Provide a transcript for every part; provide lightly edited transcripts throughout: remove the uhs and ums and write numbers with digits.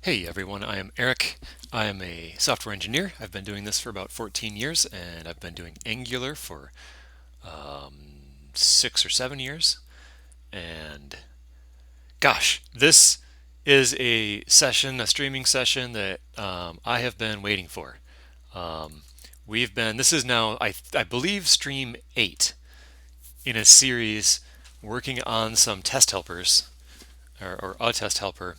Hey everyone, I am Eric. I am a software engineer. I've been doing this for about 14 years and I've been doing Angular for 6 or 7 years. And gosh, this is a session, a streaming session that I have been waiting for. Um, this is now, I believe, stream 8 in a series working on some test helpers or a test helper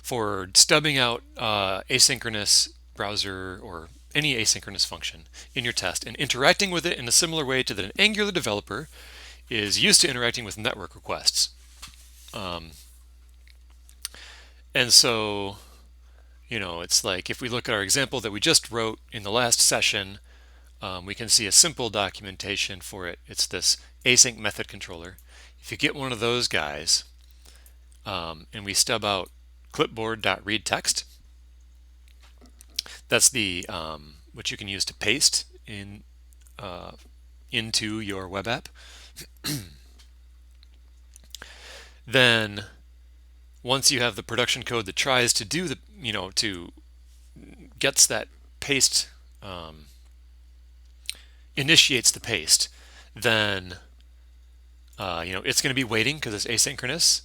for stubbing out asynchronous browser or any asynchronous function in your test and interacting with it in a similar way to that an Angular developer is used to interacting with network requests. Um, and so, it's like if we look at our example that we just wrote in the last session, we can see a simple documentation for it. It's this async method controller. If you get one of those guys, and we stub out clipboard.readText, that's the what you can use to paste into your web app. Then once you have the production code that tries to do to gets that paste, initiates the paste, then it's going to be waiting because it's asynchronous.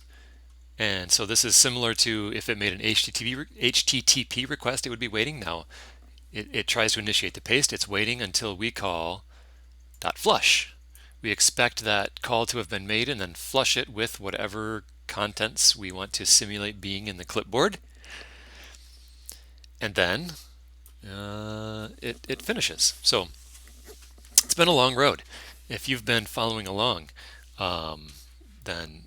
And so this is similar to if it made an HTTP request, it would be waiting. Now it tries to initiate the paste. It's waiting until we call .flush. We expect that call to have been made and then flush it with whatever contents we want to simulate being in the clipboard. And then it finishes. So it's been a long road. If you've been following along, then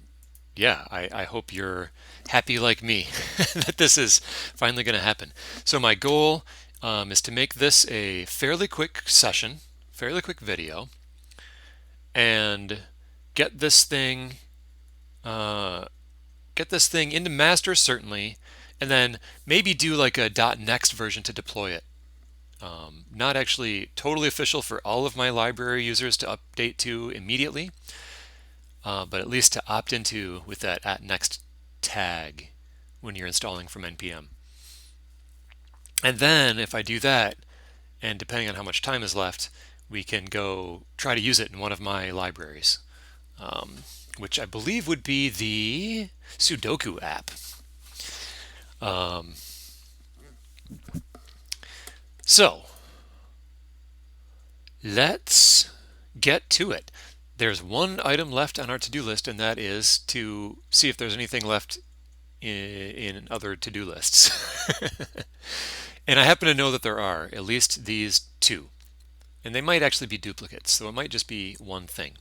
yeah, I hope you're happy like me that this is finally going to happen. So my goal is to make this a fairly quick session, fairly quick video, and get this thing into master certainly, and then maybe do like a .next version to deploy it. Not actually totally official for all of my library users to update to immediately, but at least to opt into with that @next tag when you're installing from npm. And then if I do that, and depending on how much time is left, we can go try to use it in one of my libraries, which I believe would be the Sudoku app. So let's get to it. There's one item left on our to-do list, and that is to see if there's anything left in other to-do lists. And I happen to know that there are at least these two, and they might actually be duplicates, so it might just be one thing.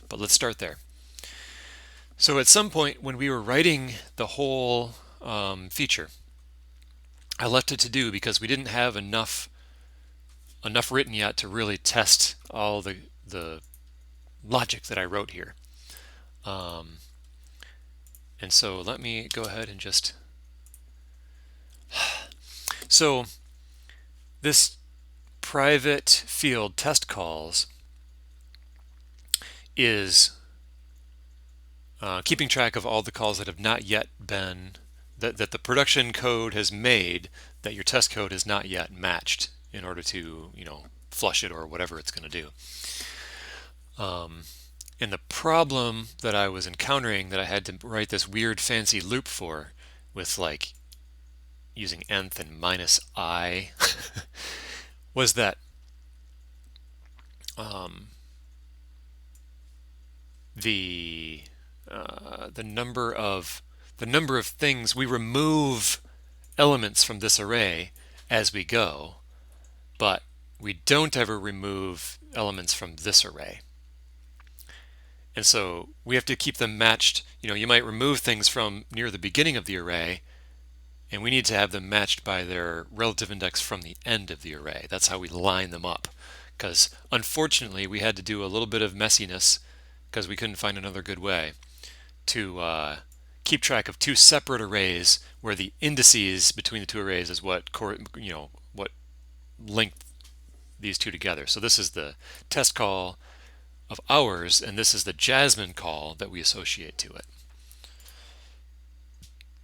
But let's start there. So at some point when we were writing the whole feature, I left it to do because we didn't have enough written yet to really test all the logic that I wrote here. And so let me go ahead and just so this private field test calls is keeping track of all the calls that have not yet been that the production code has made that your test code has not yet matched in order to flush it or whatever it's going to do. And the problem that I was encountering that I had to write this weird fancy loop for with like using nth and minus I was that the number of things we remove elements from this array as we go, but we don't ever remove elements from this array. And so we have to keep them matched. You might remove things from near the beginning of the array, and we need to have them matched by their relative index from the end of the array. That's how we line them up. Because unfortunately, we had to do a little bit of messiness because we couldn't find another good way to keep track of two separate arrays where the indices between the two arrays is what link these two together. So this is the test call of ours, and this is the Jasmine call that we associate to it.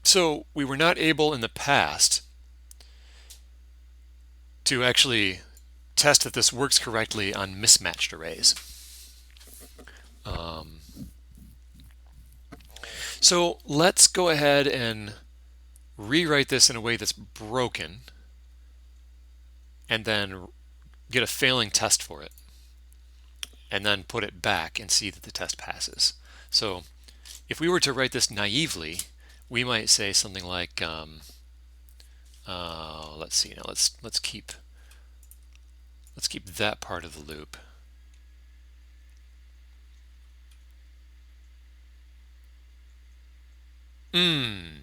So we were not able in the past to actually test that this works correctly on mismatched arrays. So let's go ahead and rewrite this in a way that's broken and then get a failing test for it and then put it back and see that the test passes. So if we were to write this naively, we might say something like, let's see now, let's keep that part of the loop.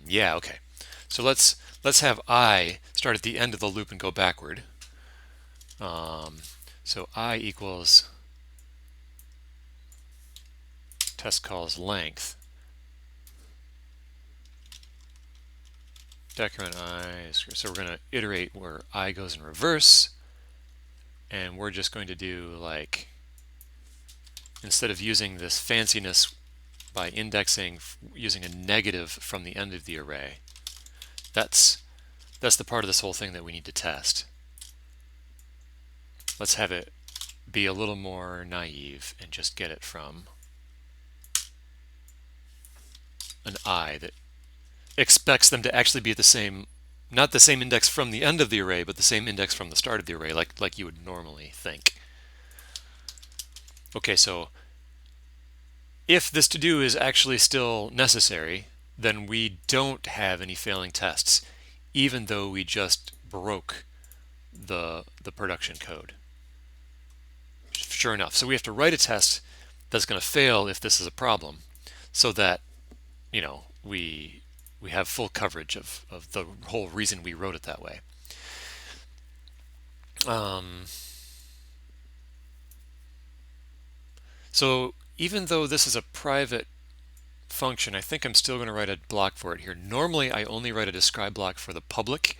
Yeah, okay. So let's have I start at the end of the loop and go backward. So I equals test calls length. Decrement I. So we're going to iterate where I goes in reverse, and we're just going to do, like, instead of using this fanciness by indexing using a negative from the end of the array, that's the part of this whole thing that we need to test. Let's have it be a little more naive and just get it from an I that expects them to actually be at the same, not the same index from the end of the array, but the same index from the start of the array, like you would normally think. Okay, so if this to do is actually still necessary, then we don't have any failing tests, even though we just broke the production code. Sure enough, so we have to write a test that's going to fail if this is a problem, so that, you know, we have full coverage of the whole reason we wrote it that way. So even though this is a private function, I think I'm still going to write a block for it here. Normally I only write a describe block for the publicly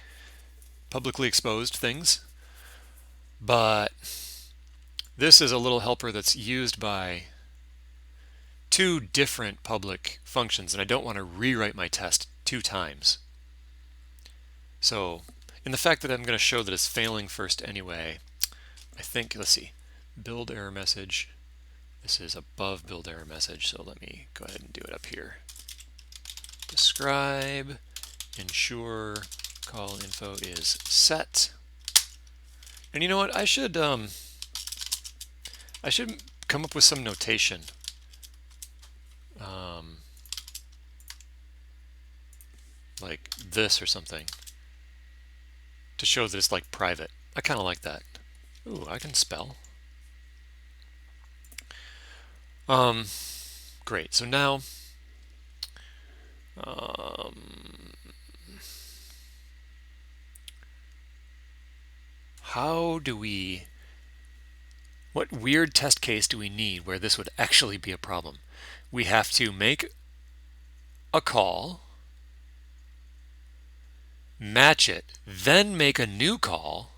exposed things, but this is a little helper that's used by two different public functions, and I don't want to rewrite my test 2 times. So in the fact that I'm going to show that it's failing first anyway, I think, let's see, build error message. This is above build error message, so let me go ahead and do it up here. Describe, ensure call info is set. And you know what? I should come up with some notation. Like this or something, to show that it's like private. I kind of like that. Ooh, I can spell. Great. So now, what weird test case do we need where this would actually be a problem? We have to make a call, match it, then make a new call.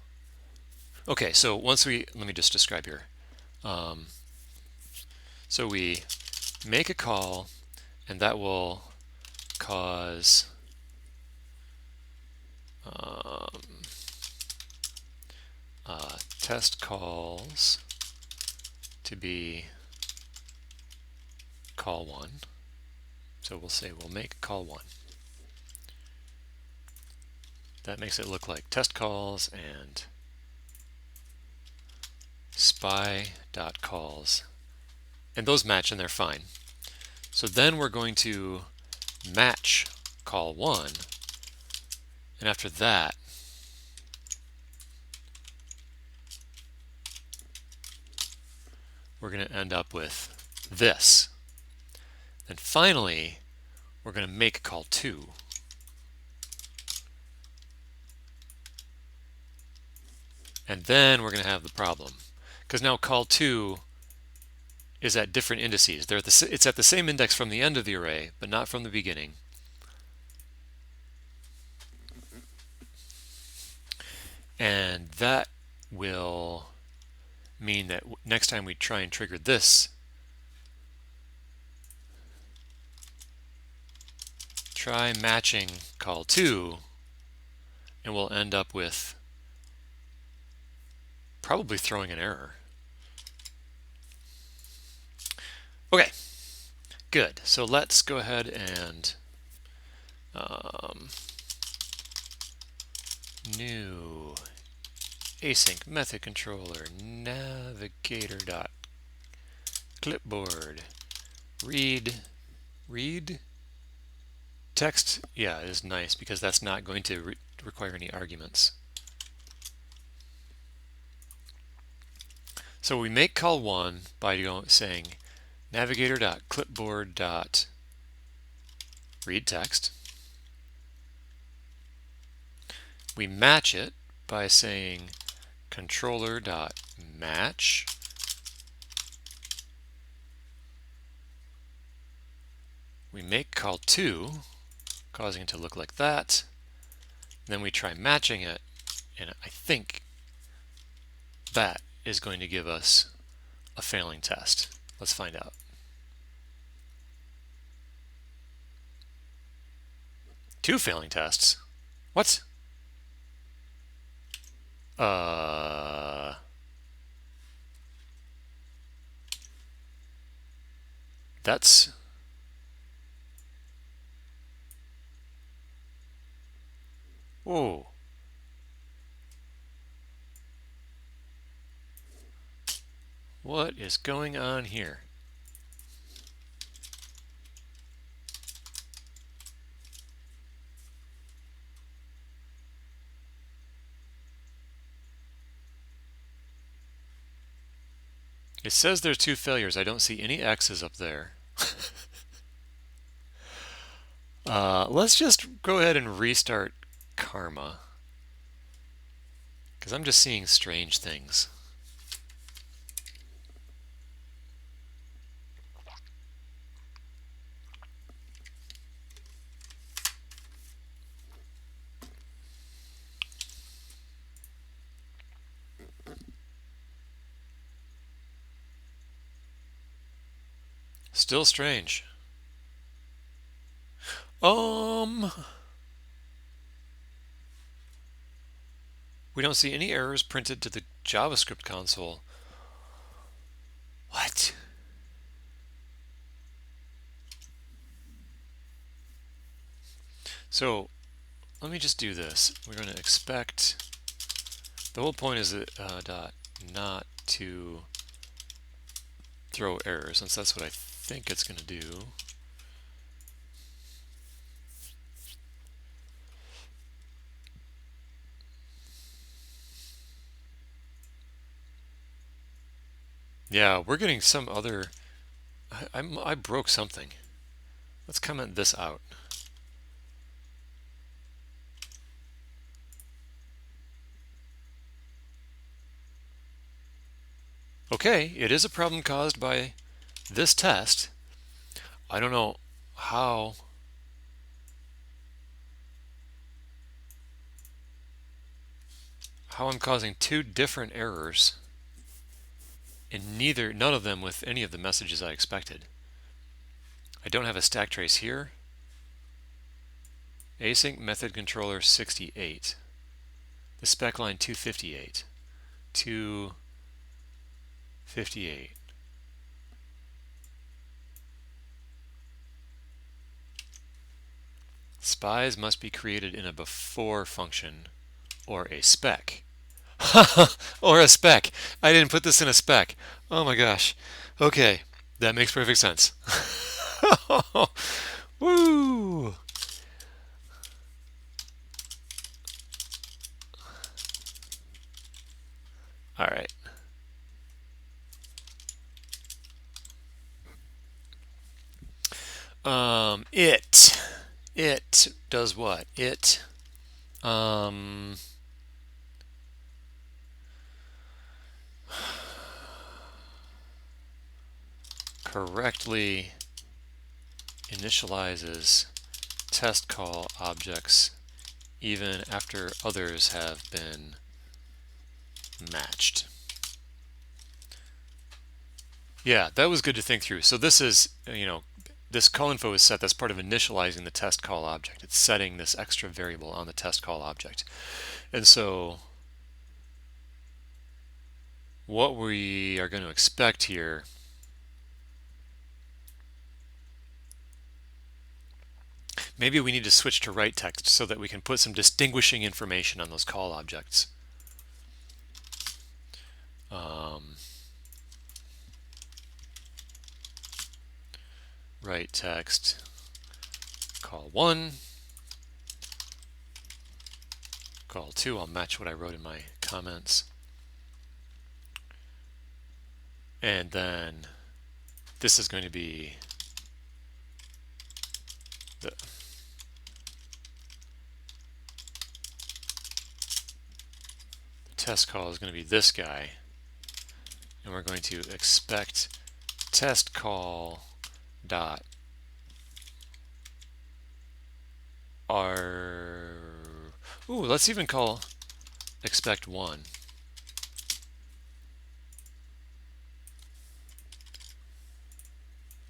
Okay, so let me just describe here. So we make a call, and that will cause test calls to be call 1. So we'll say we'll make call 1. That makes it look like test calls and spy.calls, and those match and they're fine. So then we're going to match call 1, and after that we're going to end up with this. And finally we're going to make call 2. And then we're going to have the problem, because now call 2 is at different indices. It's at the same index from the end of the array, but not from the beginning. And that will mean that next time we try and trigger this, try matching call 2, and we'll end up with probably throwing an error. Okay, good. So let's go ahead and new async method controller navigator.clipboard read text. Yeah, it is nice because that's not going to require any arguments. So we make call 1 by saying navigator.clipboard.readText. We match it by saying controller.match. We make call 2, causing it to look like that. Then we try matching it, and I think that is going to give us a failing test. Let's find out. Two failing tests? What? That's... Whoa. What is going on here? It says there's 2 failures. I don't see any X's up there. Let's just go ahead and restart Karma, because I'm just seeing strange things. Still strange. We don't see any errors printed to the JavaScript console. What? So let me just do this. We're going to expect, the whole point is that not to throw errors, since that's what I think it's going to do. Yeah, we're getting some other... I broke something. Let's comment this out. Okay, it is a problem caused by this test. I don't know how... I'm causing 2 different errors, and none of them with any of the messages I expected. I don't have a stack trace here. Async method controller 68. The spec line 258. 258. Spies must be created in a before function or a spec. Or a spec. I didn't put this in a spec. Oh my gosh. Okay, that makes perfect sense. Woo! All right. It does what? It correctly initializes test call objects even after others have been matched. Yeah, that was good to think through. So this is, this call info is set. That's part of initializing the test call object. It's setting this extra variable on the test call object. And so what we are going to expect here maybe we need to switch to write text so that we can put some distinguishing information on those call objects. Write text call 1, call 2. I'll match what I wrote in my comments. And then this is going to be the test call is going to be this guy, and we're going to expect test call dot let's even call expect 1.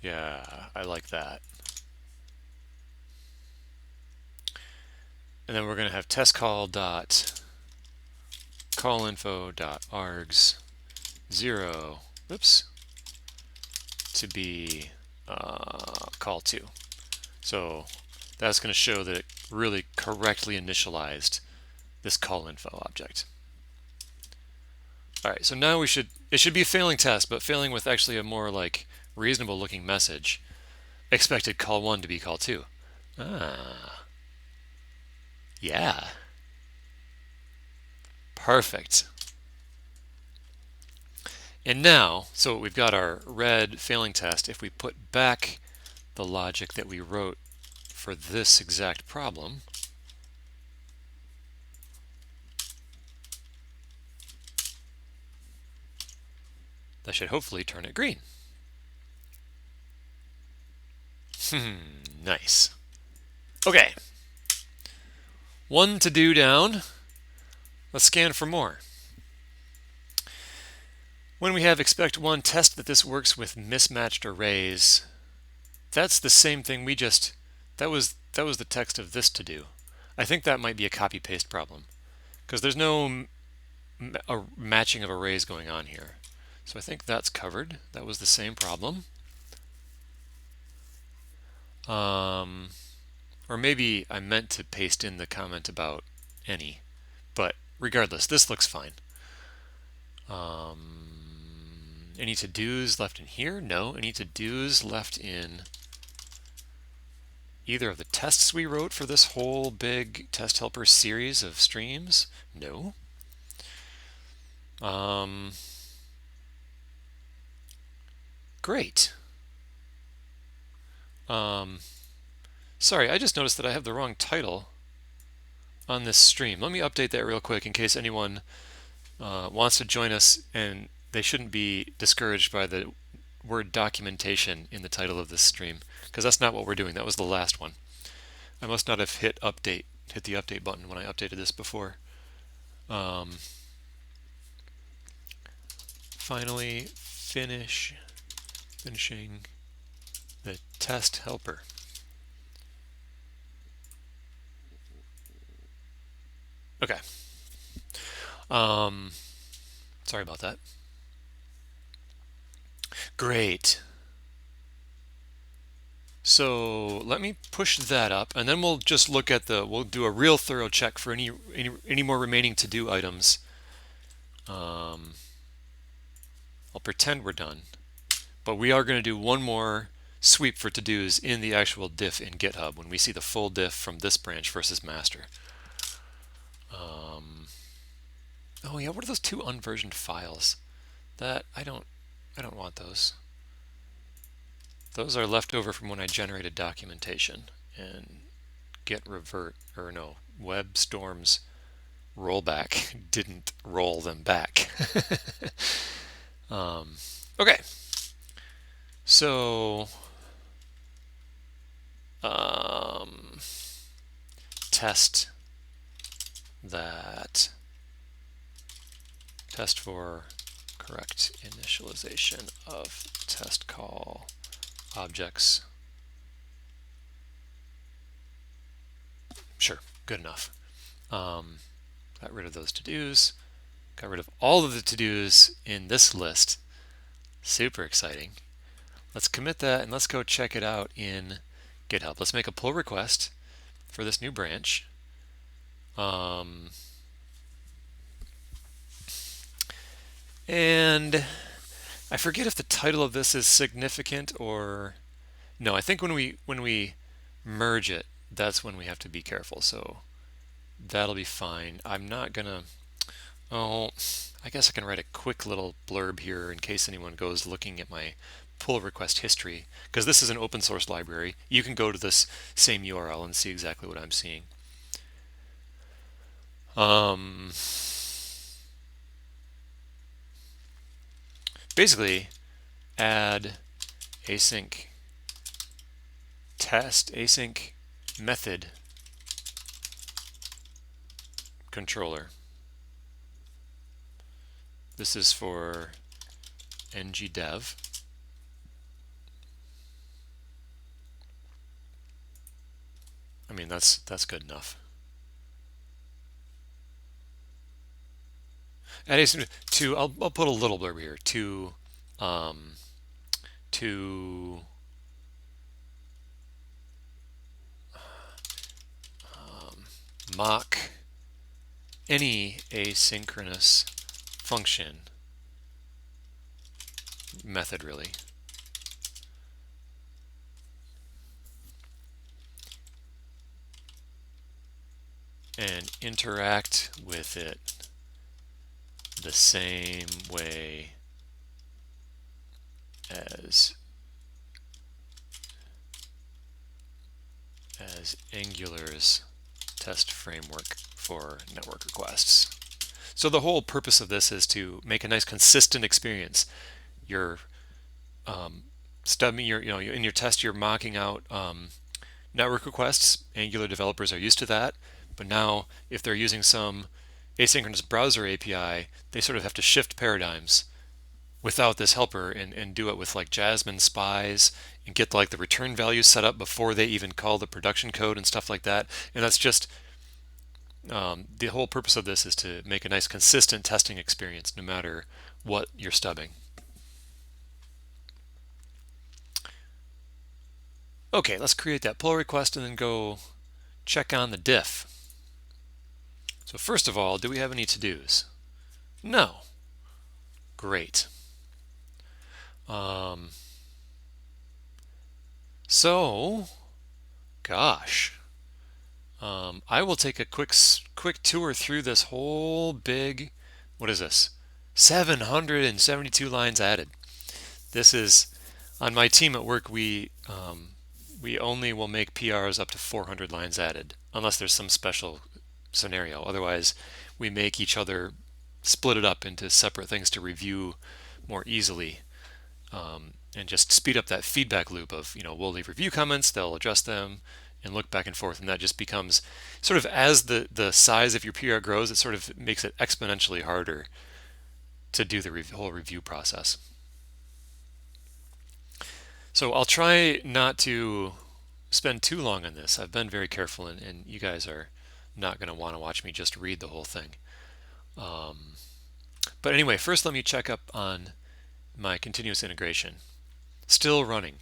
Yeah, I like that. And then we're going to have test call dot call info dot args 0 to be call 2. So that's going to show that it really correctly initialized this call info object. All right, so now it should be a failing test, but failing with actually a more like reasonable looking message. Expected call 1 to be call 2. Yeah. Perfect. And now, so we've got our red failing test. If we put back the logic that we wrote for this exact problem, that should hopefully turn it green. Nice. Okay. One to do down. Let's scan for more. When we have expect 1, test that this works with mismatched arrays. That's the same thing we just, that was the text of this to do. I think that might be a copy paste problem because there's no matching of arrays going on here. So I think that's covered. That was the same problem. Or maybe I meant to paste in the comment about any, but regardless, this looks fine. Any to-dos left in here? No. Any to-dos left in either of the tests we wrote for this whole big test helper series of streams? No. Great. Sorry, I just noticed that I have the wrong title on this stream. Let me update that real quick in case anyone wants to join us, and they shouldn't be discouraged by the word documentation in the title of this stream, because that's not what we're doing. That was the last one. I must not have hit the update button when I updated this before. Finally, finishing the test helper. Okay. Sorry about that. Great. So let me push that up, and then we'll just look at we'll do a real thorough check for any more remaining to-do items. I'll pretend we're done, but we are going to do one more sweep for to-dos in the actual diff in GitHub when we see the full diff from this branch versus master. Oh yeah, what are those two unversioned files? That I don't want those. Those are left over from when I generated documentation, and WebStorm's rollback didn't roll them back. Okay, so test for correct initialization of test call objects Sure, good enough. Got rid of those to-dos. Got rid of all of the to-dos in this list. Super exciting. Let's commit that and let's go check it out in GitHub. Let's make a pull request for this new branch. And I forget if the title of this is significant or no. I think when we merge it, that's when we have to be careful. So that'll be fine. I'm not gonna. Oh, I guess I can write a quick little blurb here in case anyone goes looking at my pull request history, because this is an open source library. You can go to this same URL and see exactly what I'm seeing. Basically, add async test async method controller. This is for ngDev. I mean, that's good enough. Add async to I'll put a little blurb here to mock any asynchronous function method, really. And interact with it the same way as Angular's test framework for network requests. So the whole purpose of this is to make a nice consistent experience. You're stubbing in your test you're mocking out network requests. Angular developers are used to that, but now if they're using some asynchronous browser API, they sort of have to shift paradigms without this helper and do it with like Jasmine spies and get like the return values set up before they even call the production code and stuff like that. And that's just the whole purpose of this is to make a nice consistent testing experience no matter what you're stubbing. Okay, let's create that pull request and then go check on the diff. So first of all, do we have any to-dos? No. Great. So, gosh, I will take a quick tour through this whole big, what is this? 772 lines added. This is, on my team at work, we only will make PRs up to 400 lines added, unless there's some special scenario. Otherwise, we make each other split it up into separate things to review more easily, and just speed up that feedback loop of, we'll leave review comments, they'll address them, and look back and forth. And that just becomes sort of, as the size of your PR grows, it sort of makes it exponentially harder to do the whole review process. So I'll try not to spend too long on this. I've been very careful, and you guys are not going to want to watch me just read the whole thing. But anyway, first let me check up on my continuous integration. Still running.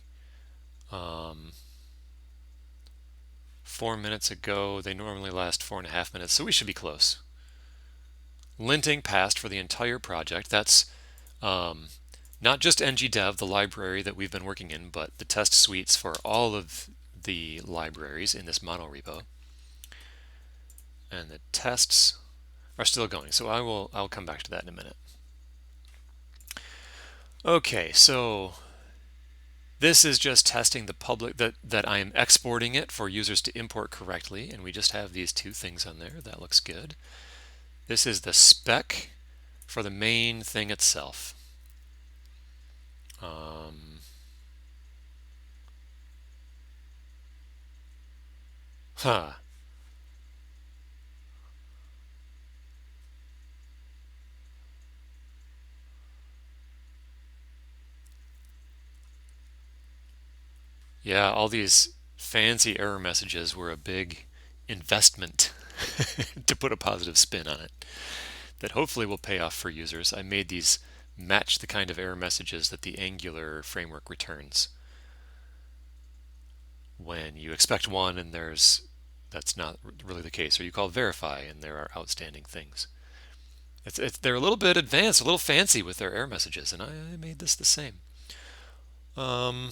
4 minutes ago. They normally last 4.5 minutes, so we should be close. Linting passed for the entire project. That's not just ngDev, the library that we've been working in, but the test suites for all of the libraries in this monorepo. And the tests are still going, so I'll come back to that in a minute. Okay, so this is just testing the public that I am exporting it for users to import correctly, and we just have these two things on there. That looks good. This is the spec for the main thing itself. Yeah, all these fancy error messages were a big investment, to put a positive spin on it, that hopefully will pay off for users. I made these match the kind of error messages that the Angular framework returns. When you expect one and that's not really the case, or you call verify and there are outstanding things. They're a little bit advanced, a little fancy with their error messages, and I made this the same. I'll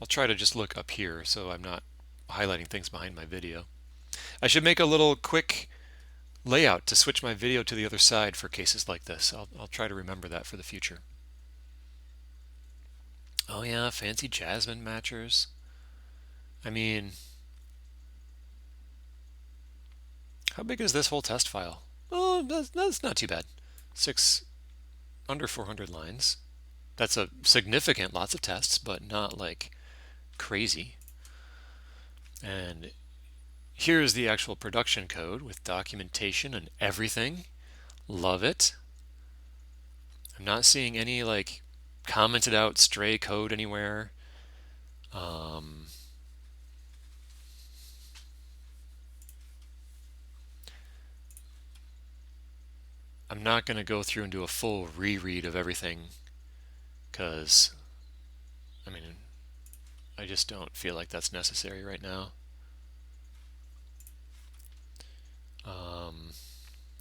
try to just look up here so I'm not highlighting things behind my video. I should make a little quick layout to switch my video to the other side for cases like this. I'll try to remember that for the future. Oh yeah, fancy Jasmine matchers. I mean, how big is this whole test file? Oh, that's not too bad. Under 400 lines. That's a significant, lots of tests, but not like crazy. And here's the actual production code with documentation and everything. Love it. I'm not seeing any like commented out stray code anywhere. I'm not going to go through and do a full reread of everything because, I mean, I just don't feel like that's necessary right now.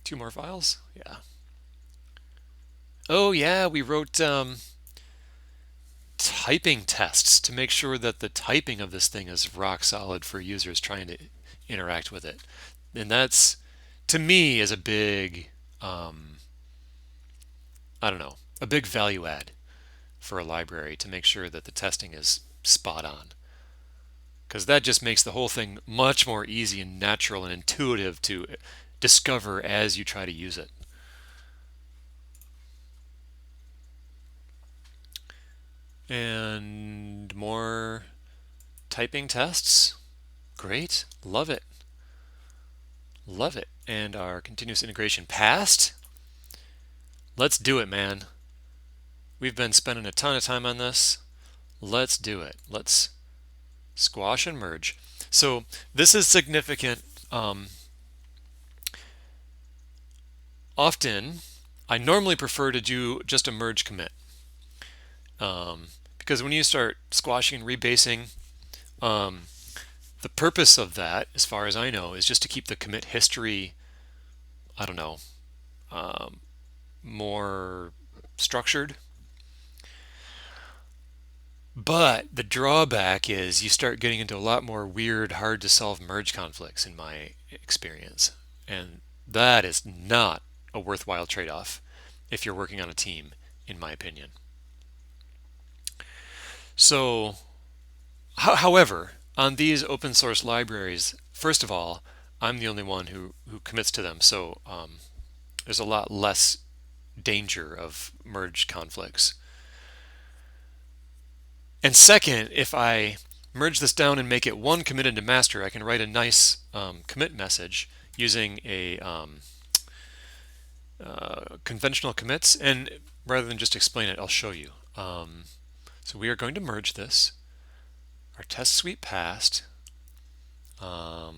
Two more files? Yeah. Oh yeah, we wrote typing tests to make sure that the typing of this thing is rock solid for users trying to interact with it. And that's, to me, is a big, I don't know, a big value add for a library to make sure that the testing is spot on. Because that just makes the whole thing much more easy and natural and intuitive to discover as you try to use it. And more typing tests. Great. Love it. Love it. And our continuous integration passed. Let's do it, man. We've been spending a ton of time on this. Let's do it. Let's squash and merge. So this is significant. Often, I normally prefer to do just a merge commit. Because when you start squashing and rebasing, the purpose of that, as far as I know, is just to keep the commit history, I don't know, more structured. But the drawback is you start getting into a lot more weird, hard to solve merge conflicts in my experience. And that is not a worthwhile trade-off if you're working on a team, in my opinion. So, however, on these open source libraries, first of all, I'm the only one who commits to them, so there's a lot less danger of merge conflicts. And second, if I merge this down and make it one commit into master, I can write a nice commit message using a conventional commits. And rather than just explain it, I'll show you. So we are going to merge this. Our test suite passed. Oh,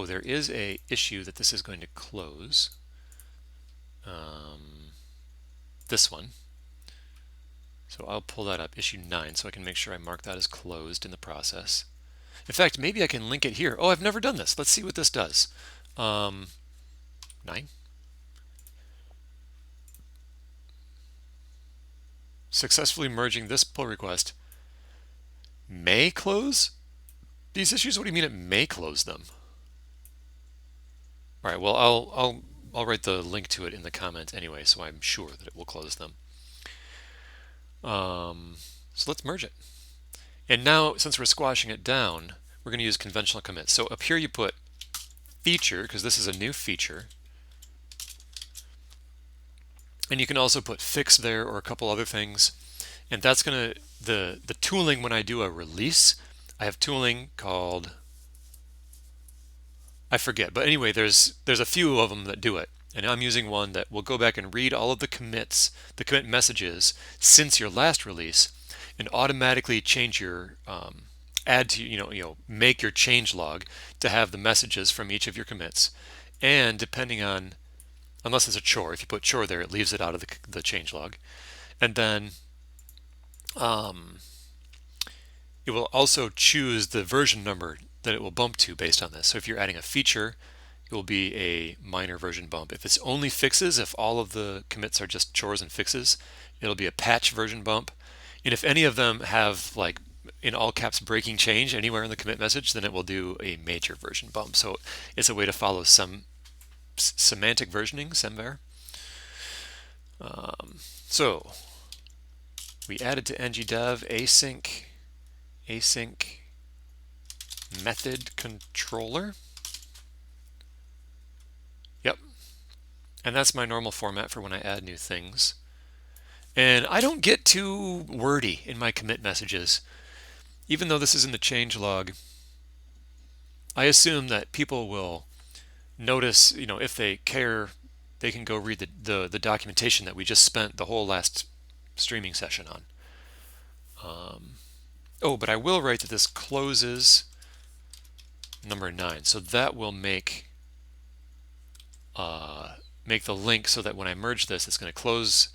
there is a issue that this is going to close. This one. So I'll pull that up, issue 9, so I can make sure I mark that as closed in the process. In fact, maybe I can link it here. Oh, I've never done this. Let's see what this does. 9. Successfully merging this pull request. May close these issues? What do you mean it may close them? All right, well, I'll write the link to it in the comments anyway, so I'm sure that it will close them. So let's merge it. And now, since we're squashing it down, we're going to use conventional commits. So up here you put feature, because this is a new feature. And you can also put fix there or a couple other things. And that's going to, the tooling when I do a release, I have tooling called, I forget, but anyway, there's a few of them that do it. And I'm using one that will go back and read all of the commits, the commit messages since your last release, and automatically change your add to, make your change log to have the messages from each of your commits. And depending on, unless it's a chore, if you put chore there, it leaves it out of the change log. And then it will also choose the version number that it will bump to based on this. So if you're adding a feature, it will be a minor version bump. If it's only fixes, if all of the commits are just chores and fixes, it'll be a patch version bump. And if any of them have, like, in all caps, breaking change anywhere in the commit message, then it will do a major version bump. So it's a way to follow some semantic versioning, semver. So we added to ngDev async method controller. Yep. And that's my normal format for when I add new things. And I don't get too wordy in my commit messages. Even though this is in the changelog, I assume that people will notice, if they care, they can go read the documentation that we just spent the whole last streaming session on. But I will write that this closes number 9. So that will make the link so that when I merge this, it's going to close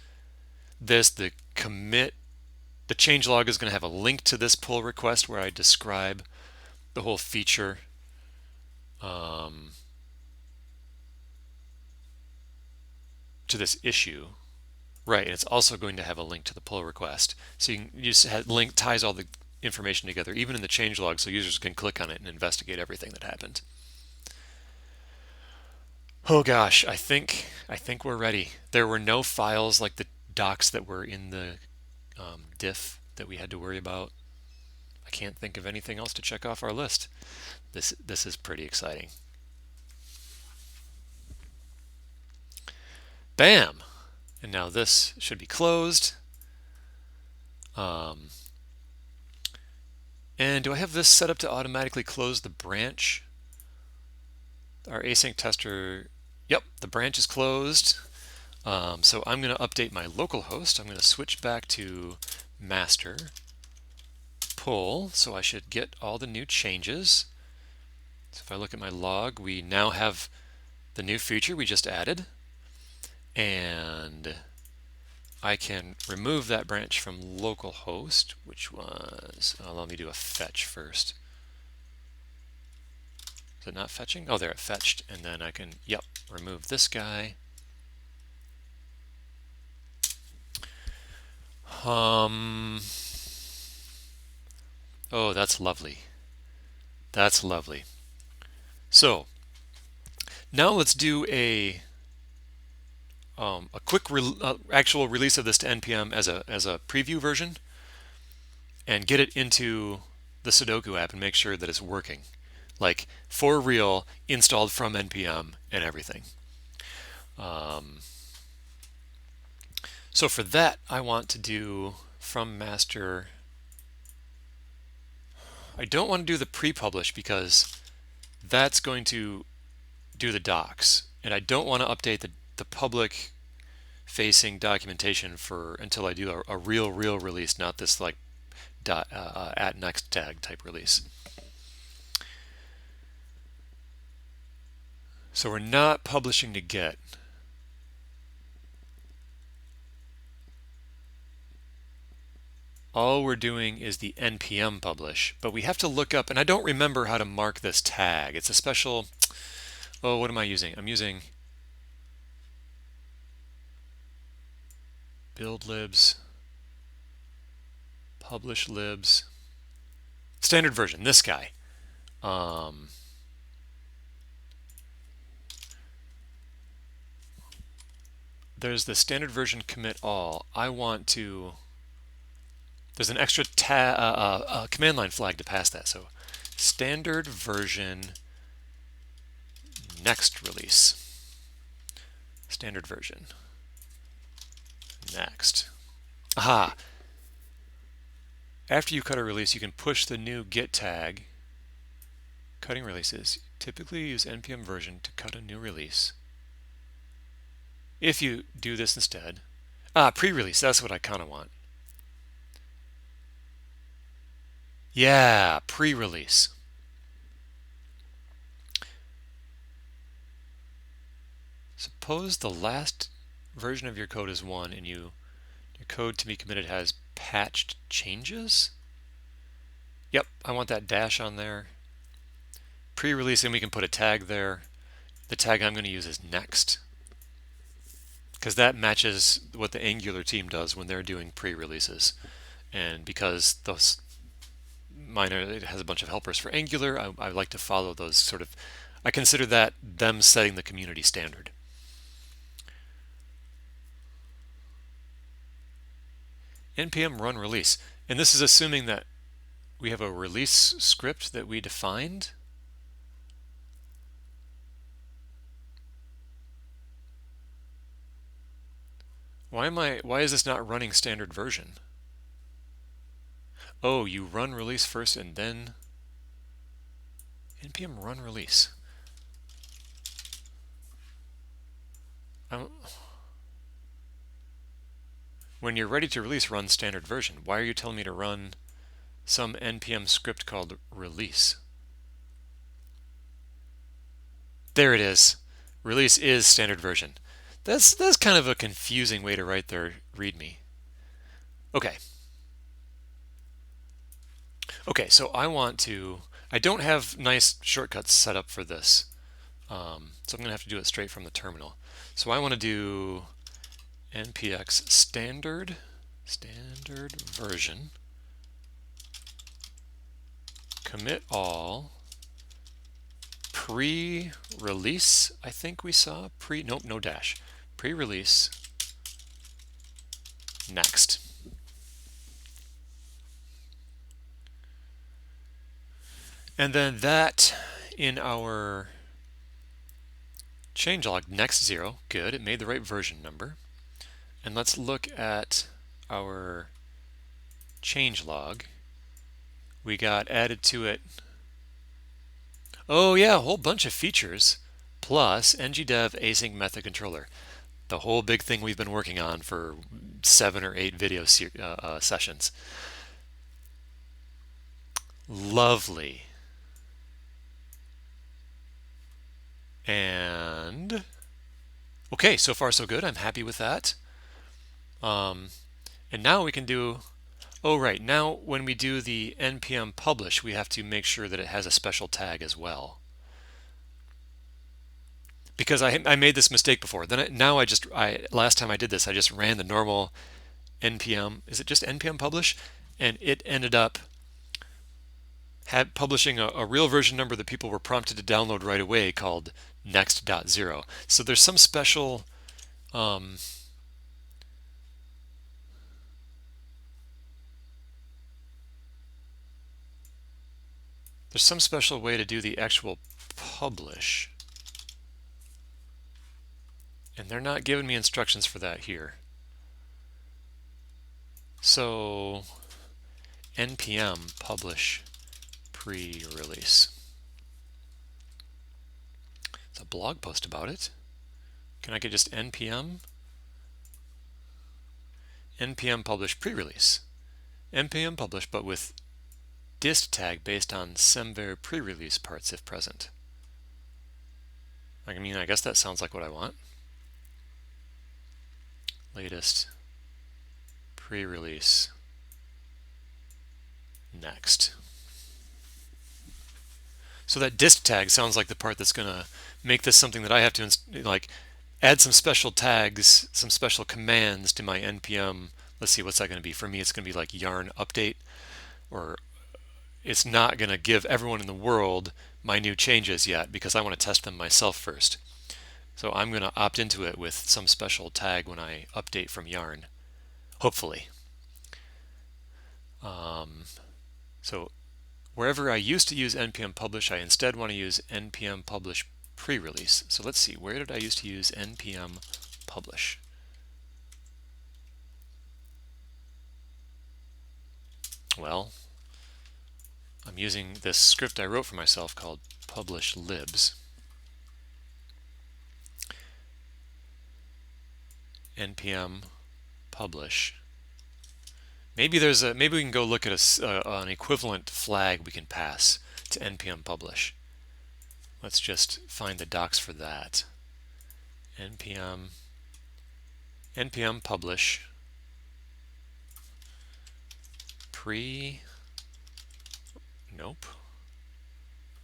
this. The changelog is going to have a link to this pull request where I describe the whole feature. To this issue. Right, and it's also going to have a link to the pull request. So you just have link ties all the information together, even in the changelog, so users can click on it and investigate everything that happened. Oh gosh, I think we're ready. There were no files like the docs that were in the diff that we had to worry about. I can't think of anything else to check off our list. This is pretty exciting. Bam! And now this should be closed. And do I have this set up to automatically close the branch? Our async tester, yep, the branch is closed. So I'm going to update my local host. I'm going to switch back to master pull, so I should get all the new changes. So if I look at my log, we now have the new feature we just added. And I can remove that branch from localhost, which was, let me do a fetch first. Is it not fetching? Oh, there, it fetched. And then I can, remove this guy. Oh, that's lovely. That's lovely. So now let's do a quick actual release of this to npm as a preview version, and get it into the Sudoku app and make sure that it's working, like for real, installed from npm and everything. So for that, I want to do from master. I don't want to do the pre-publish because that's going to do the docs, and I don't want to update the public facing documentation until I do a real release, not this like at next tag type release. So we're not publishing to Git. All we're doing is the npm publish, but we have to look up, and I don't remember how to mark this tag. It's a special, what am I using? I'm using build libs, publish libs, standard version, this guy. There's the standard version commit all. I want to, there's an extra command line flag to pass that. So standard version next release. Standard version next. Aha! After you cut a release, you can push the new git tag. Cutting releases. Typically use npm version to cut a new release. If you do this instead. Pre-release, that's what I kind of want. Yeah, pre-release. Suppose the last version of your code is 1 and your code to be committed has patched changes. Yep, I want that dash on there. Pre-release, and we can put a tag there. The tag I'm going to use is next, because that matches what the Angular team does when they're doing pre-releases. And because it has a bunch of helpers for Angular, I like to follow those sort of, I consider that them setting the community standard. npm run release. And this is assuming that we have a release script that we defined. Why is this not running standard version? Oh, you run release first and then npm run release. When you're ready to release, run standard version. Why are you telling me to run some npm script called release? There it is. Release is standard version. That's kind of a confusing way to write their README. Okay. Okay, so I don't have nice shortcuts set up for this. So I'm going to have to do it straight from the terminal. So I want to do npx standard version commit all pre-release. I think we saw nope, no dash. Pre-release next. And then that in our changelog next 0, good, it made the right version number. And let's look at our changelog. We got added to it, oh yeah, a whole bunch of features, plus ngdev async method controller. The whole big thing we've been working on for 7 or 8 video sessions. Lovely. And okay, so far so good. I'm happy with that. And now we can do, oh right, now when we do the npm publish, we have to make sure that it has a special tag as well. Because I made this mistake before. Then last time I did this, I just ran the normal npm. Is it just npm publish? And it ended up publishing a real version number that people were prompted to download right away called next.0. So there's some special way to do the actual publish. And they're not giving me instructions for that here. So npm publish pre-release. It's a blog post about it. Can I get just npm publish pre-release? npm publish, but with dist tag based on semver pre-release parts if present. I mean, I guess that sounds like what I want. Latest pre-release next. So that dist tag sounds like the part that's going to make this something that I have to like add some special tags, some special commands to my npm. Let's see, what's that going to be? For me, it's going to be like yarn update, or it's not going to give everyone in the world my new changes yet because I want to test them myself first. So I'm going to opt into it with some special tag when I update from yarn, hopefully. So wherever I used to use npm publish, I instead want to use npm publish pre-release. So let's see, where did I used to use npm publish? Well, I'm using this script I wrote for myself called publish libs. npm publish Maybe maybe we can go look at an equivalent flag we can pass to npm publish. Let's just find the docs for that. npm publish pre nope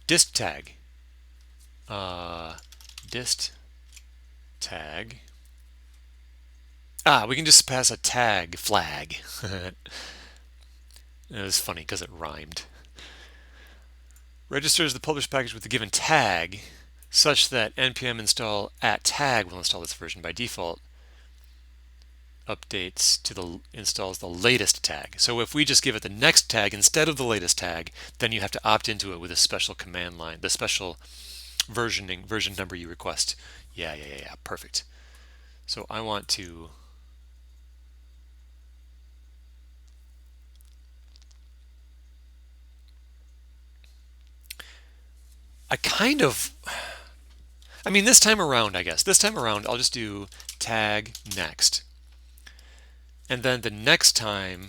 dist tag dist tag. We can just pass a tag flag. It was funny because it rhymed. Registers the published package with the given tag such that npm install at tag will install this version. By default, updates to the installs the latest tag. So if we just give it the next tag instead of the latest tag, then you have to opt into it with a special command line, the special version number you request. Yeah, perfect. So I want to this time around, I'll just do tag next. And then the next time,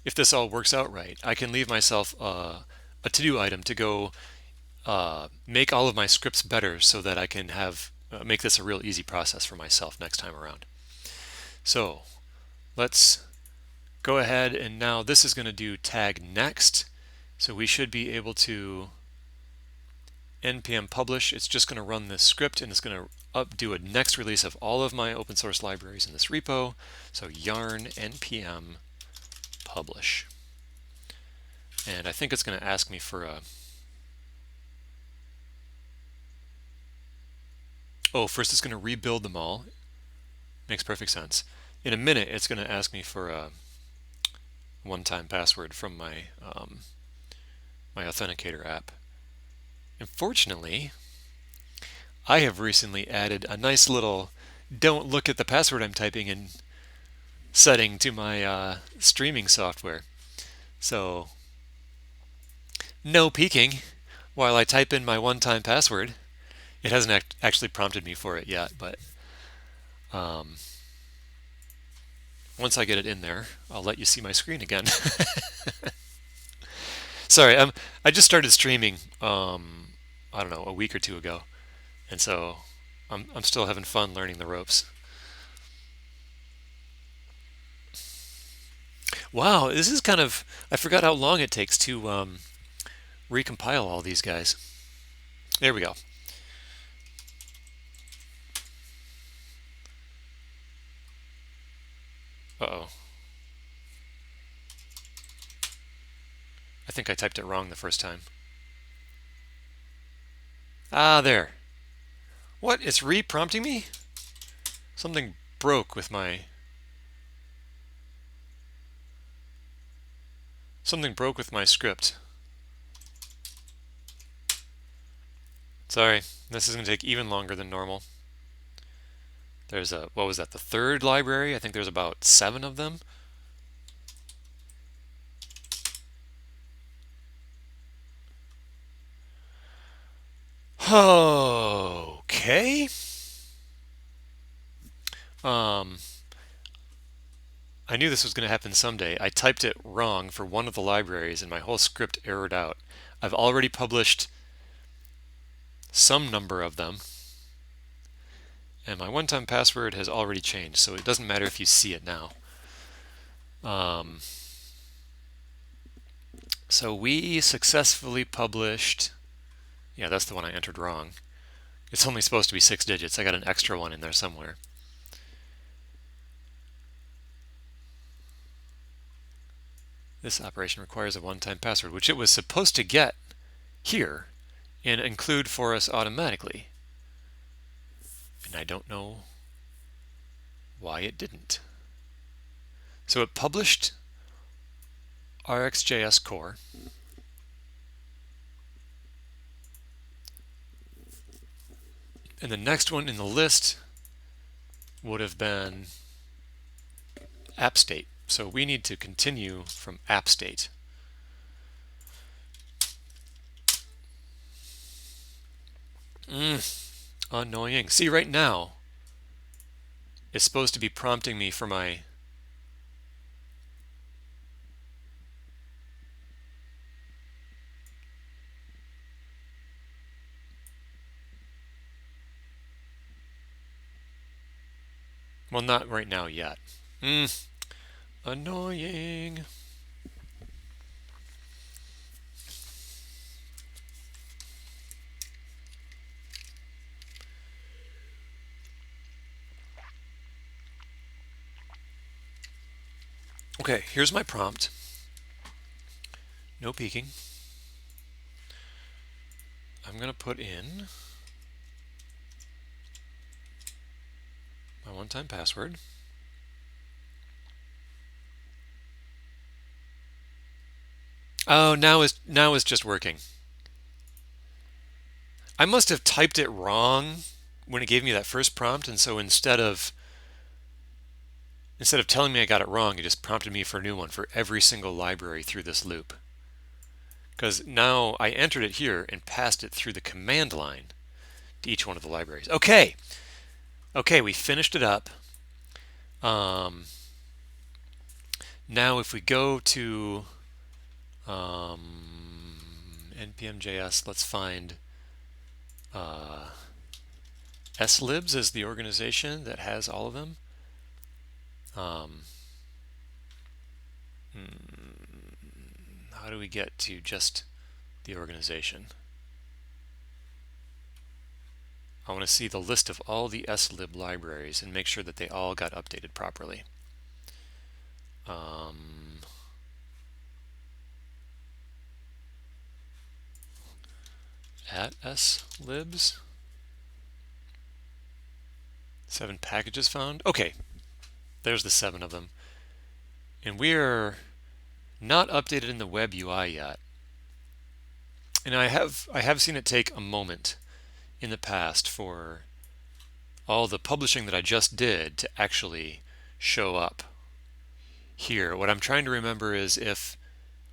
if this all works out right, I can leave myself a to-do item to go make all of my scripts better so that I can make this a real easy process for myself next time around. So let's go ahead, and now this is going to do tag next. So we should be able to npm publish. It's just going to run this script, and it's going to do a next release of all of my open source libraries in this repo. So yarn npm publish. And I think it's going to ask me for a... first it's going to rebuild them all. Makes perfect sense. In a minute, it's going to ask me for a one-time password from my my authenticator app. Unfortunately, I have recently added a nice little don't look at the password I'm typing in setting to my streaming software. So no peeking while I type in my one-time password. It hasn't actually prompted me for it yet, but once I get it in there, I'll let you see my screen again. Sorry, I just started streaming, I don't know, a week or two ago, and so I'm still having fun learning the ropes. Wow, this is kind of... I forgot how long it takes to recompile all these guys. There we go. Uh-oh. I think I typed it wrong the first time. There. What? It's re-prompting me? Something broke with my... script. Sorry, this is going to take even longer than normal. There's what was that, the third library? I think there's about 7 of them. Okay. I knew this was going to happen someday. I typed it wrong for one of the libraries and my whole script errored out. I've already published some number of them, and my one-time password has already changed, so it doesn't matter if you see it now. So we successfully published... Yeah, that's the one I entered wrong. It's only supposed to be 6 digits. I got an extra one in there somewhere. This operation requires a one-time password, which it was supposed to get here and include for us automatically. And I don't know why it didn't. So it published RxJS core. And the next one in the list would have been app state. So we need to continue from app state. Annoying. See, right now, it's supposed to be prompting me for my Well, not right now yet. Annoying. Okay, here's my prompt. No peeking. I'm going to put in my one-time password. Oh, now is just working. I must have typed it wrong when it gave me that first prompt, and so instead of telling me I got it wrong, it just prompted me for a new one for every single library through this loop. Because now I entered it here and passed it through the command line to each one of the libraries. Okay, we finished it up. Now if we go to npm.js, let's find slibs as the organization that has all of them. How do we get to just the organization? I want to see the list of all the slib libraries and make sure that they all got updated properly. At slibs, 7 packages found. Okay, there's the 7 of them. And we're not updated in the web UI yet. And I have seen it take a moment in the past for all the publishing that I just did to actually show up here. What I'm trying to remember is if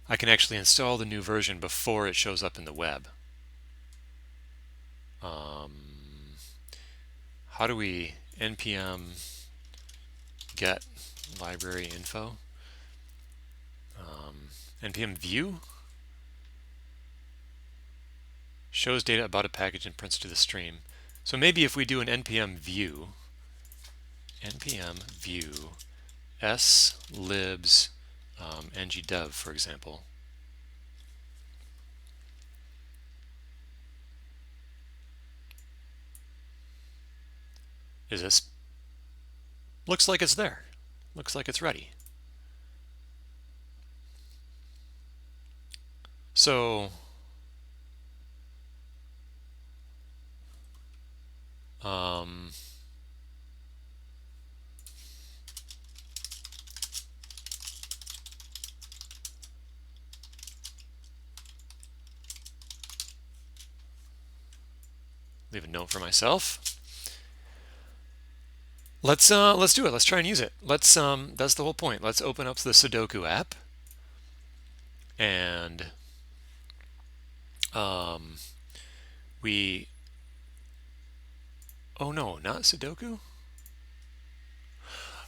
I can actually install the new version before it shows up in the web. How do we npm get library info? Npm view shows data about a package and prints to the stream. So maybe if we do an npm view slibs ngdev, for example. Is this? Looks like it's there. Looks like it's ready. So leave a note for myself. Let's do it. Let's try and use it. That's the whole point. Let's open up the Sudoku app, and oh no, not Sudoku.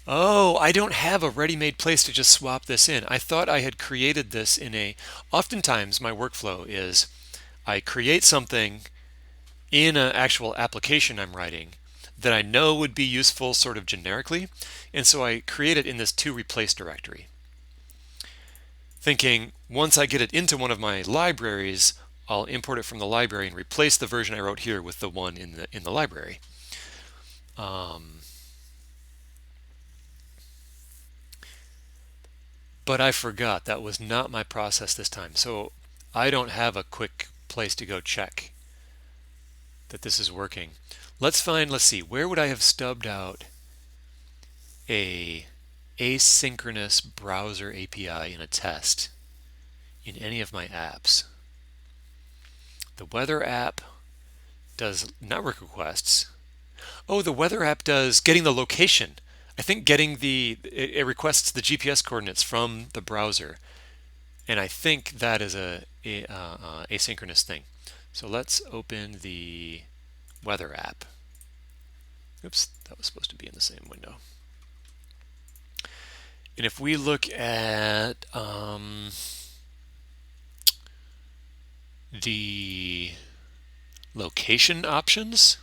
Oh, I don't have a ready-made place to just swap this in. I thought I had created this in a. Oftentimes, my workflow is I create something in an actual application I'm writing that I know would be useful sort of generically, and so I create it in this to replace directory, thinking once I get it into one of my libraries, I'll import it from the library and replace the version I wrote here with the one in the library. But I forgot that was not my process this time. So I don't have a quick place to go check that this is working. Let's see, where would I have stubbed out a asynchronous browser API in a test in any of my apps? The weather app does network requests. Oh, the weather app does getting the location. I think it requests the GPS coordinates from the browser, and I think that is a asynchronous thing. So let's open the weather app. Oops, that was supposed to be in the same window. And if we look at the location options,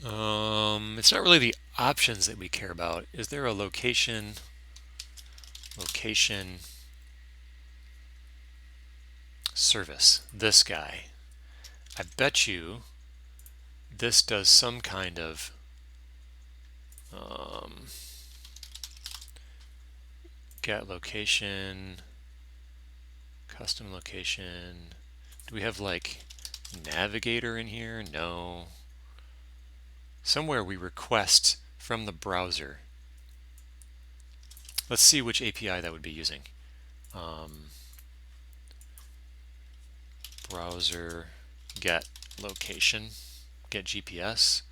It's not really the options that we care about. Is there a location service? This guy. I bet you this does some kind of get location, custom location. Do we have like navigator in here? No. Somewhere we request from the browser. Let's see which API that would be using. Browser get location, get GPS,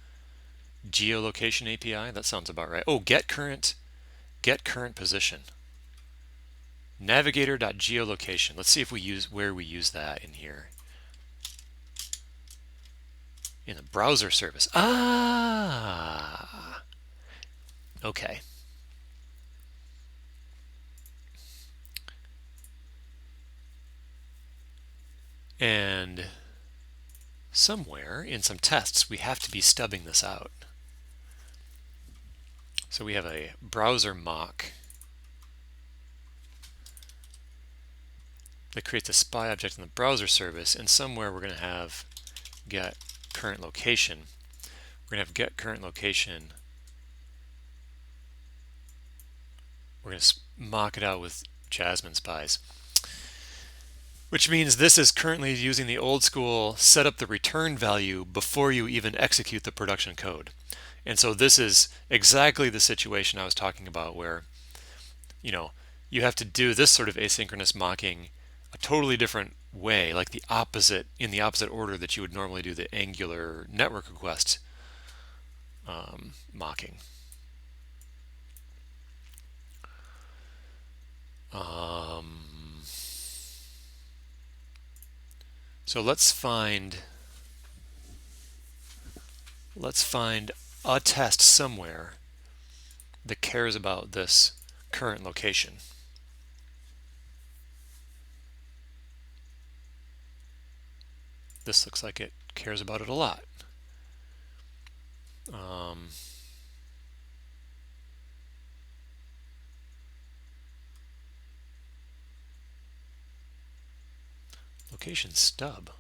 geolocation API. That sounds about right. Oh, get current position. Navigator.geolocation. Let's see if we use where we use that in here. In the browser service. Ah. Okay. And somewhere in some tests we have to be stubbing this out. So we have a browser mock that creates a SPI object in the browser service, and somewhere we're going to have get current location. We're going to have get current location. We're going to mock it out with Jasmine spies, which means this is currently using the old school set up the return value before you even execute the production code. And so this is exactly the situation I was talking about, where you have to do this sort of asynchronous mocking a totally different way, like in the opposite order that you would normally do the Angular network request mocking. So let's find a test somewhere that cares about this current location. This looks like it cares about it a lot. Location stub.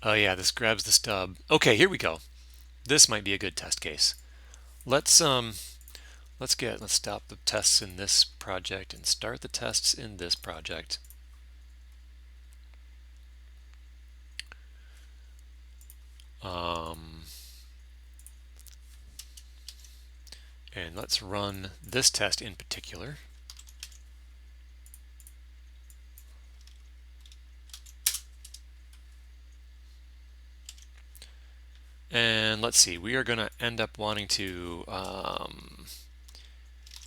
Oh yeah, this grabs the stub. Okay, here we go. This might be a good test case. Let's stop the tests in this project and start the tests in this project. And let's run this test in particular. And let's see, we are going to end up wanting to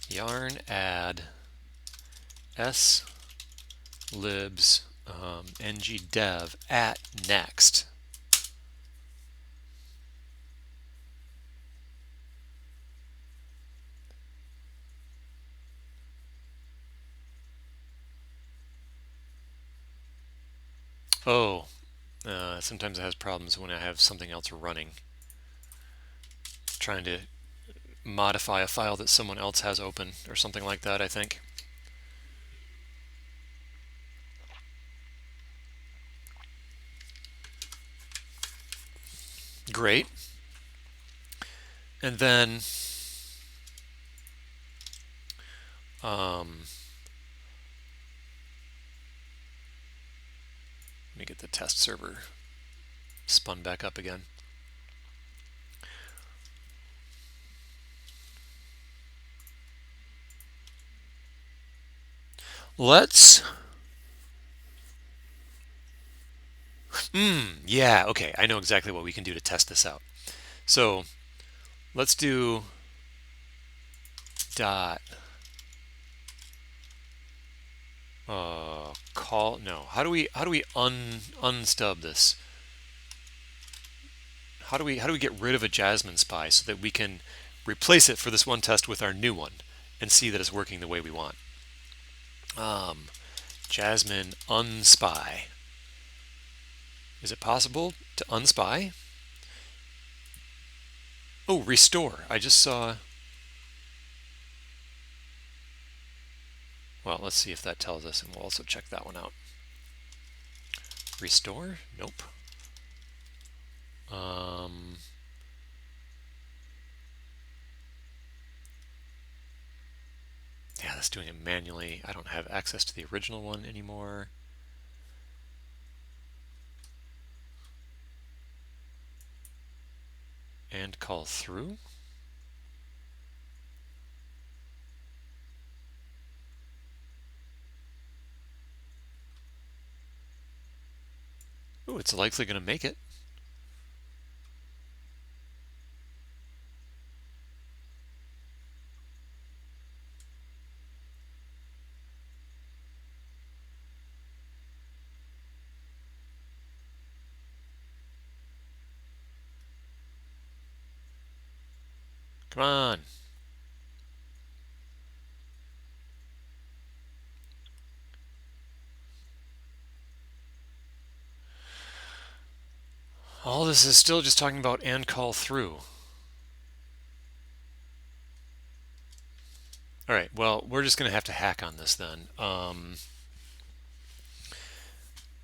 yarn add s libs ngdev at next. Oh, sometimes it has problems when I have something else running. Trying to modify a file that someone else has open or something like that, I think. Great. And then let me get the test server spun back up again. Let's yeah, okay, I know exactly what we can do to test this out. So let's do dot call. No, how do we unstub this? How do we get rid of a Jasmine spy so that we can replace it for this one test with our new one and see that it's working the way we want? Jasmine unspy. Is it possible to unspy? Oh, restore. I just saw. Well, let's see if that tells us, and we'll also check that one out. Restore? Nope. Yeah, that's doing it manually. I don't have access to the original one anymore. And call through. Ooh, it's likely going to make it. Come on. All this is still just talking about and call through. All right, well, we're just going to have to hack on this then.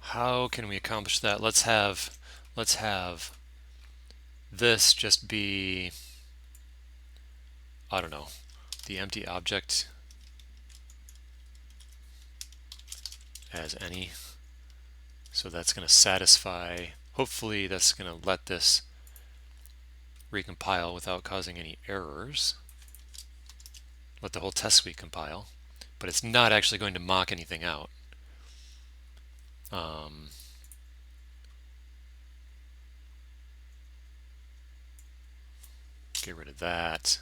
How can we accomplish that? Let's have this just be, I don't know, the empty object as any. So that's going to satisfy, hopefully that's going to let this recompile without causing any errors. Let the whole test suite compile, but it's not actually going to mock anything out. Get rid of that.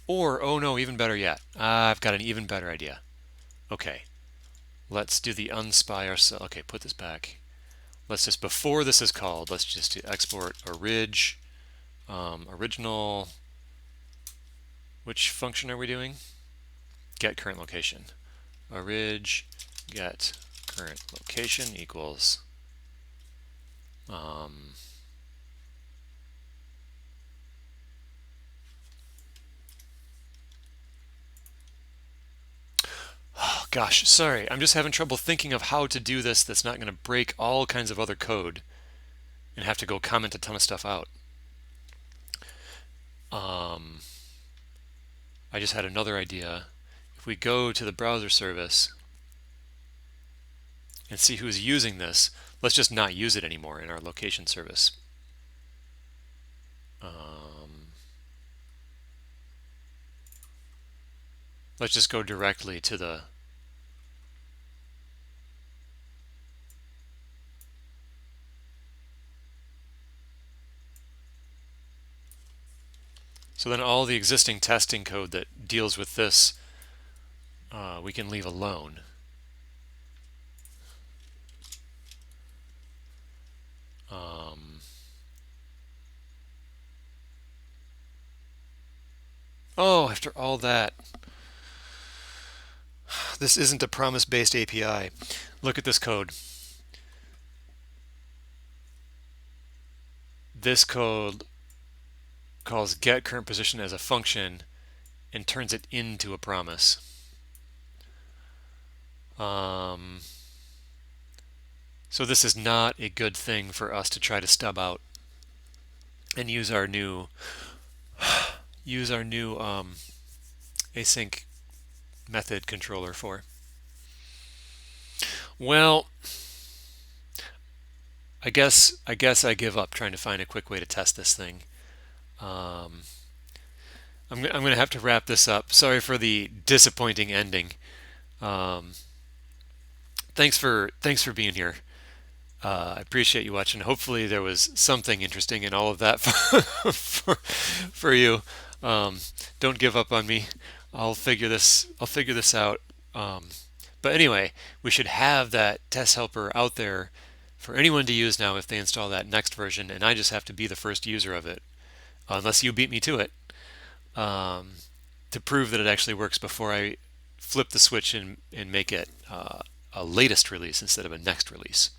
Or, oh no, even better yet. I've got an even better idea. Okay, let's do the unspy ourselves. Okay, put this back. Let's just, before this is called, let's just do export orig, original. Which function are we doing? Get current location. Orig get current location equals oh gosh, sorry. I'm just having trouble thinking of how to do this that's not going to break all kinds of other code and have to go comment a ton of stuff out. I just had another idea. If we go to the browser service and see who's using this, let's just not use it anymore in our location service. Let's just go directly to the so then all the existing testing code that deals with this we can leave alone. Oh, after all that, this isn't a promise-based API. Look at this code. This code calls get current position as a function and turns it into a promise. So this is not a good thing for us to try to stub out and use our new async method controller for. Well, I guess I give up trying to find a quick way to test this thing. I'm going to have to wrap this up. Sorry for the disappointing ending. Thanks for being here. I appreciate you watching. Hopefully there was something interesting in all of that for you. Don't give up on me. I'll figure this out. But anyway, we should have that test helper out there for anyone to use now if they install that next version, and I just have to be the first user of it, unless you beat me to it, to prove that it actually works before I flip the switch and make it a latest release instead of a next release.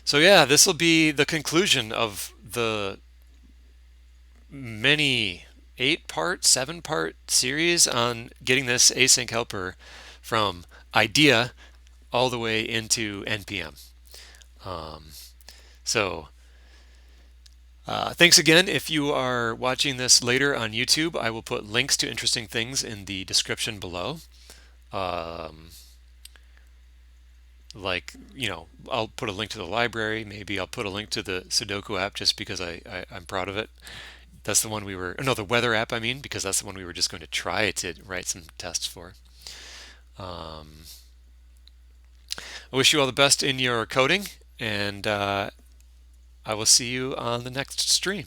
So yeah, this will be the conclusion of the many 8-part, 7-part series on getting this async helper from idea all the way into NPM. Um, so thanks again. If you are watching this later on YouTube, I will put links to interesting things in the description below. Um, like, I'll put a link to the library. Maybe I'll put a link to the Sudoku app just because I'm proud of it. That's the one we were, no, the weather app, I mean, because that's the one we were just going to try to write some tests for. Um, I wish you all the best in your coding, and I will see you on the next stream.